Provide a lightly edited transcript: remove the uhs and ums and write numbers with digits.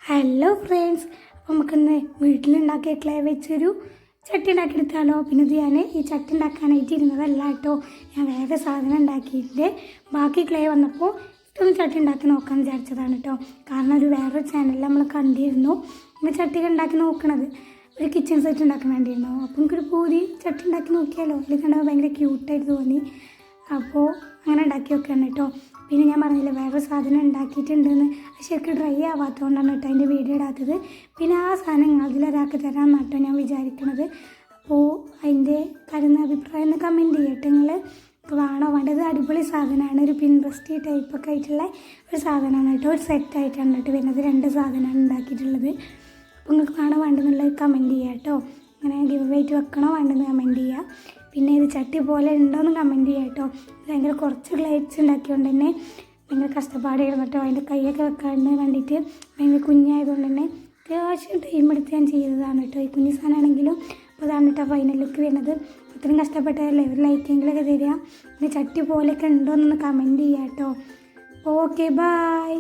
Hello friends, അപ്പോൾ നമുക്കിന്ന് വീട്ടിലുണ്ടാക്കിയ clay വെച്ചൊരു ചട്ടി ഉണ്ടാക്കിയെടുത്താലോ. പിന്നെ ഇത് ഞാൻ ഈ ചട്ടി ഉണ്ടാക്കാനായിട്ട് ഇരുന്നതല്ല കേട്ടോ, ഞാൻ വേറെ സാധനം ഉണ്ടാക്കിയിട്ട് ബാക്കി ക്ലേ വന്നപ്പോൾ ഇതൊന്ന് ചട്ടി ഉണ്ടാക്കി നോക്കാൻ വിചാരിച്ചതാണ് കേട്ടോ. കാരണം ഒരു വേറൊരു ചാനലിൽ നമ്മൾ കണ്ടിരുന്നു നമ്മൾ ചട്ടികൾ ഉണ്ടാക്കി നോക്കണത്, ഒരു കിച്ചൺ സെറ്റ് ഉണ്ടാക്കാൻ വേണ്ടിയിരുന്നു. അപ്പോൾ നമുക്കൊരു പൂതി ചട്ടി ഉണ്ടാക്കി നോക്കിയാലോ. അതിൽ കണ്ടപ്പോൾ ഭയങ്കര ക്യൂട്ടായിട്ട് തോന്നി, അപ്പോൾ അങ്ങനെ ഉണ്ടാക്കി വെക്കുകയാണ് കേട്ടോ. പിന്നെ ഞാൻ പറഞ്ഞില്ല വേറൊരു സാധനം ഉണ്ടാക്കിയിട്ടുണ്ടെന്ന്, ശരിക്കും ഡ്രൈ ആവാത്തതുകൊണ്ടാണ് കേട്ടോ അതിൻ്റെ വീഡിയോ ഇടാത്തത്. പിന്നെ ആ സാധനം അതിലൊരാൾക്ക് തരാമെന്ന് കേട്ടോ ഞാൻ വിചാരിക്കണത്. അപ്പോൾ അതിൻ്റെ തരുന്ന അഭിപ്രായം ഒന്ന് കമൻറ്റ് ചെയ്യട്ടെ നിങ്ങൾ, വേണോ വേണ്ടത്. അടിപൊളി സാധനമാണ്, ഒരു പിൻട്രസ്റ്റ് ടൈപ്പൊക്കെ ആയിട്ടുള്ള ഒരു സാധനമാണ് കേട്ടോ. ഒരു സെറ്റായിട്ടാണ് കേട്ടോ വരുന്നത്, 2 സാധനമാണ് ഉണ്ടാക്കിയിട്ടുള്ളത്. അപ്പോൾ നിങ്ങൾക്ക് വേണോ വേണ്ടെന്നുള്ളത് കമൻറ്റ് ചെയ്യുക കേട്ടോ. അങ്ങനെ ഗിവ് വെയിറ്റ് വെക്കണോ വേണ്ടെന്ന് കമൻറ്റ് ചെയ്യുക. പിന്നെ ഇത് ചട്ടി പോലെ ഉണ്ടോയെന്ന് കമൻറ്റ് ചെയ്യാം കേട്ടോ. ഭയങ്കര കുറച്ച് ഗ്ലേറ്റ്സ് ഉണ്ടാക്കിയതുകൊണ്ട് തന്നെ ഭയങ്കര കഷ്ടപ്പാടായിരുന്നു കേട്ടോ. അതിൻ്റെ കൈയൊക്കെ വെക്കാൻ വേണ്ടിയിട്ട് ഭയങ്കര കുഞ്ഞായതുകൊണ്ട് തന്നെ അത്യാവശ്യം ടൈം എടുത്ത് ഞാൻ ചെയ്തതാണ് കേട്ടോ. ഈ കുഞ്ഞു സാധനമാണെങ്കിലും അപ്പോൾ അതാണ് കേട്ടോ ഫൈനൽ ലുക്ക് വരുന്നത്. അത്രയും കഷ്ടപ്പെട്ടതല്ലേ, ഒരു ലൈക്കെങ്കിലൊക്കെ തരിക. പിന്നെ ചട്ടി പോലെയൊക്കെ ഉണ്ടോ എന്നൊന്ന് കമൻറ്റ് ചെയ്യാം കേട്ടോ. Okay, by.